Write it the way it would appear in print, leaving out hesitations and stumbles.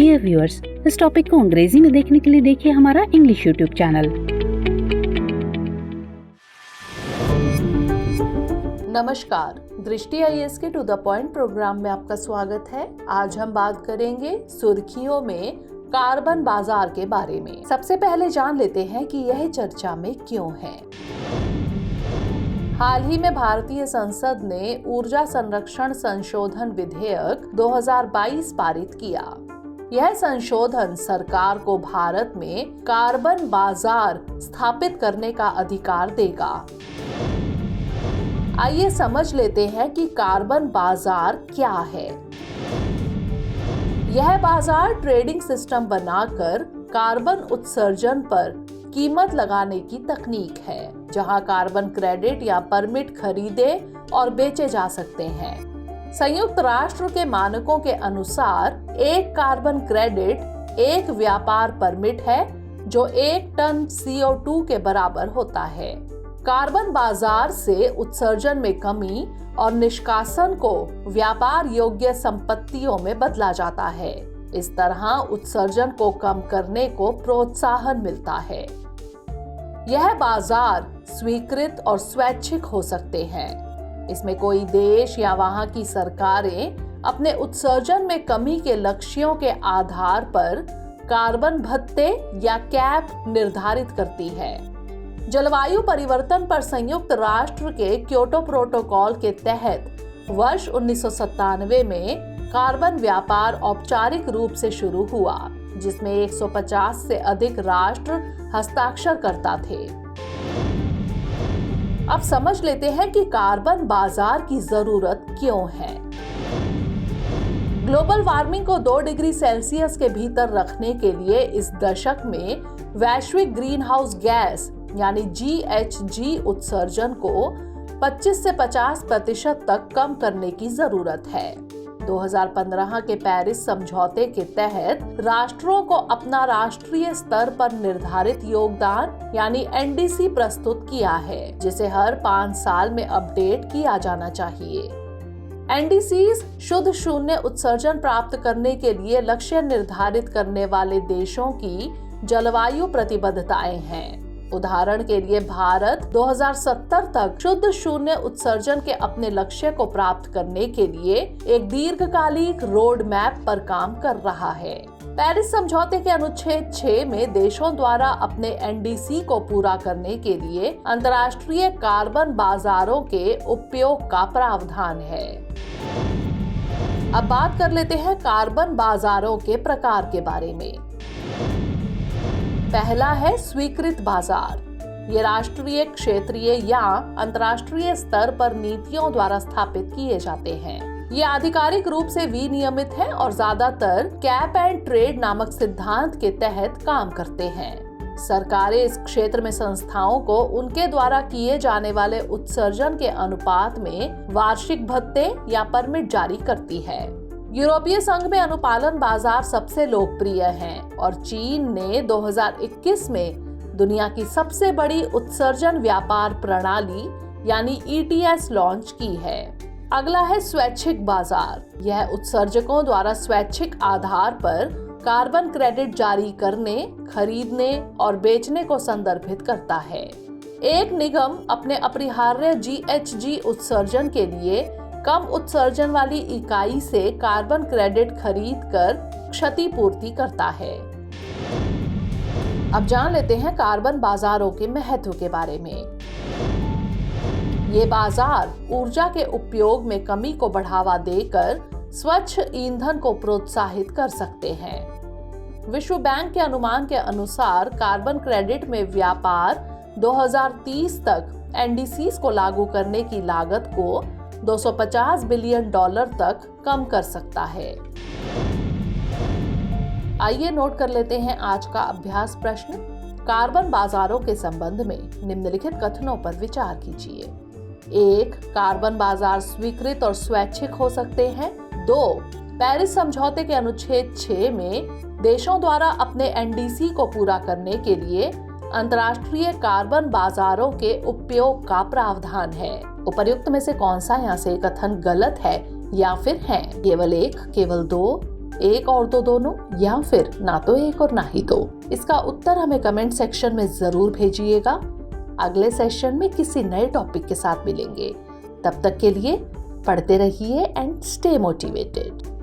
Dear viewers, इस topic को अंग्रेजी में देखने के लिए देखिए हमारा इंग्लिश यूट्यूब चैनल। नमस्कार, दृष्टि आईएएस के टू द पॉइंट प्रोग्राम में आपका स्वागत है। आज हम बात करेंगे सुर्खियों में कार्बन बाजार के बारे में। सबसे पहले जान लेते हैं कि यह चर्चा में क्यों है। हाल ही में भारतीय संसद ने ऊर्जा संरक्षण संशोधन विधेयक 2022 पारित किया। यह संशोधन सरकार को भारत में कार्बन बाजार स्थापित करने का अधिकार देगा। आइए समझ लेते हैं कि कार्बन बाजार क्या है। यह बाजार ट्रेडिंग सिस्टम बनाकर कार्बन उत्सर्जन पर कीमत लगाने की तकनीक है, जहां कार्बन क्रेडिट या परमिट खरीदे और बेचे जा सकते हैं। संयुक्त राष्ट्र के मानकों के अनुसार एक कार्बन क्रेडिट एक व्यापार परमिट है जो 1 टन CO2 के बराबर होता है। कार्बन बाजार से उत्सर्जन में कमी और निष्कासन को व्यापार योग्य संपत्तियों में बदला जाता है। इस तरह उत्सर्जन को कम करने को प्रोत्साहन मिलता है। यह बाजार स्वीकृत और स्वैच्छिक हो सकते हैं। इसमें कोई देश या वहां की सरकारें अपने उत्सर्जन में कमी के लक्ष्यों के आधार पर कार्बन भत्ते या कैप निर्धारित करती है। जलवायु परिवर्तन पर संयुक्त राष्ट्र के क्योटो प्रोटोकॉल के तहत वर्ष 1997 में कार्बन व्यापार औपचारिक रूप से शुरू हुआ, जिसमें 150 से अधिक राष्ट्र हस्ताक्षर करता थे। अब समझ लेते हैं कि कार्बन बाजार की जरूरत क्यों है। ग्लोबल वार्मिंग को 2 डिग्री सेल्सियस के भीतर रखने के लिए इस दशक में वैश्विक ग्रीन हाउस गैस यानी GHG उत्सर्जन को 25 से 50% तक कम करने की जरूरत है। 2015 के पेरिस समझौते के तहत राष्ट्रों को अपना राष्ट्रीय स्तर पर निर्धारित योगदान यानी NDC प्रस्तुत किया है, जिसे हर 5 साल में अपडेट किया जाना चाहिए। NDCs शुद्ध शून्य उत्सर्जन प्राप्त करने के लिए लक्ष्य निर्धारित करने वाले देशों की जलवायु प्रतिबद्धताएं हैं। उदाहरण के लिए भारत 2070 तक शुद्ध शून्य उत्सर्जन के अपने लक्ष्य को प्राप्त करने के लिए एक दीर्घकालिक रोड मैप पर काम कर रहा है। पेरिस समझौते के अनुच्छेद 6 में देशों द्वारा अपने NDC को पूरा करने के लिए अंतर्राष्ट्रीय कार्बन बाजारों के उपयोग का प्रावधान है। अब बात कर लेते हैं कार्बन बाजारों के प्रकार के बारे में। पहला है स्वीकृत बाजार। ये राष्ट्रीय, क्षेत्रीय या अंतर्राष्ट्रीय स्तर पर नीतियों द्वारा स्थापित किए जाते हैं। ये आधिकारिक रूप से विनियमित है और ज्यादातर कैप एंड ट्रेड नामक सिद्धांत के तहत काम करते हैं। सरकारें इस क्षेत्र में संस्थाओं को उनके द्वारा किए जाने वाले उत्सर्जन के अनुपात में वार्षिक भत्ते या परमिट जारी करती है। यूरोपीय संघ में अनुपालन बाजार सबसे लोकप्रिय हैं और चीन ने 2021 में दुनिया की सबसे बड़ी उत्सर्जन व्यापार प्रणाली यानी ETS लॉन्च की है। अगला है स्वैच्छिक बाजार। यह उत्सर्जकों द्वारा स्वैच्छिक आधार पर कार्बन क्रेडिट जारी करने, खरीदने और बेचने को संदर्भित करता है। एक निगम अपने अपरिहार्य GHG उत्सर्जन के लिए कम उत्सर्जन वाली इकाई से कार्बन क्रेडिट खरीद कर क्षतिपूर्ति करता है। अब जान लेते हैं कार्बन बाजारों के महत्व के बारे में। ये बाजार ऊर्जा के उपयोग में कमी को बढ़ावा देकर स्वच्छ ईंधन को प्रोत्साहित कर सकते हैं। विश्व बैंक के अनुमान के अनुसार कार्बन क्रेडिट में व्यापार 2030 तक NDCs को लागू करने की लागत को $250 बिलियन तक कम कर सकता है। आइए नोट कर लेते हैं आज का अभ्यास प्रश्न। कार्बन बाजारों के संबंध में निम्नलिखित कथनों पर विचार कीजिए। 1. कार्बन बाजार स्वीकृत और स्वैच्छिक हो सकते हैं। 2. पेरिस समझौते के अनुच्छेद 6 में देशों द्वारा अपने NDC को पूरा करने के लिए अंतर्राष्ट्रीय कार्बन बाजारों के उपयोग का प्रावधान है। उपर्युक्त में से कौन सा यहाँ से कथन गलत है या फिर है? केवल 1, केवल 2 एक और दो दोनों, या फिर ना तो एक और ना ही दो? इसका उत्तर हमें कमेंट सेक्शन में जरूर भेजिएगा। अगले सेशन में किसी नए टॉपिक के साथ मिलेंगे। तब तक के लिए पढ़ते रहिए एंड स्टे मोटिवेटेड।